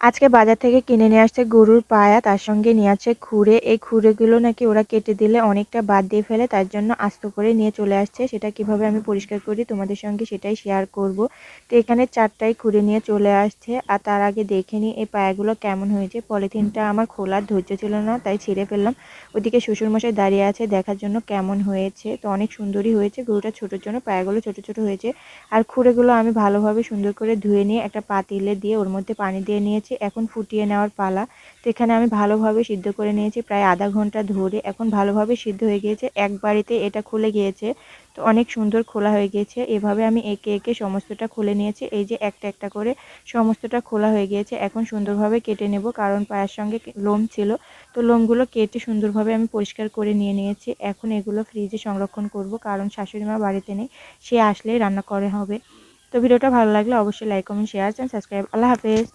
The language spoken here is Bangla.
আজকে বাজার থেকে কিনে নিয়ে আসছে গরুর পায়া, তার সঙ্গে নিয়ে আসছে খুরে। এই খুরেগুলো নাকি ওরা কেটে দিলে অনেকটা বাদ দিয়ে ফেলে, তার জন্য আস্ত করে নিয়ে চলে আসছে। সেটা কিভাবে আমি পরিষ্কার করি তোমাদের সঙ্গে সেটাই শেয়ার করব। তো এখানে 4টাই খুরে নিয়ে চলে আসছে, আর তার আগে দেখে নিই এই পায়াগুলো কেমন হয়েছে। পলিথিনটা আমার খোলার ধৈর্য ছিল না, তাই ছিঁড়ে ফেললাম। ওদিকে শ্বশুরমশাই দাঁড়িয়ে আছে দেখার জন্য কেমন হয়েছে। তো অনেক সুন্দরই হয়েছে, গরুটা ছোটোর জন্য পায়াগুলো ছোট ছোট হয়েছে। আর খুরেগুলো আমি ভালোভাবে সুন্দর করে ধুয়ে নিয়ে একটা পাতিলে দিয়ে ওর মধ্যে পানি দিয়ে নিয়েছি। এখন ফুটিয়ে নেওয়ার পালা। তো এখানে আমি ভালোভাবে সিদ্ধ করে নিয়েছি প্রায় আধা ঘন্টা ধরে। এখন ভালোভাবে সিদ্ধ হয়ে গিয়েছে, এক বাড়িতে এটা খুলে গিয়েছে। তো অনেক সুন্দর খোলা হয়ে গিয়েছে। এভাবে আমি একে একে সমস্তটা খুলে নিয়েছি। এই যে একটা একটা করে সমস্তটা খোলা হয়ে গিয়েছে। এখন সুন্দরভাবে কেটে নেব, কারণ পায়ের সঙ্গে লোম ছিল। তো লোমগুলো কেটে সুন্দরভাবে আমি পরিষ্কার করে নিয়ে নিয়েছি। এখন এগুলো ফ্রিজে সংরক্ষণ করব, কারণ শাশুড়ি মা বাড়িতে নেই, সে আসলেই রান্না করে হবে। তো ভিডিওটা ভালো লাগলে অবশ্যই like comment share and subscribe. আল্লাহ হাফেজ।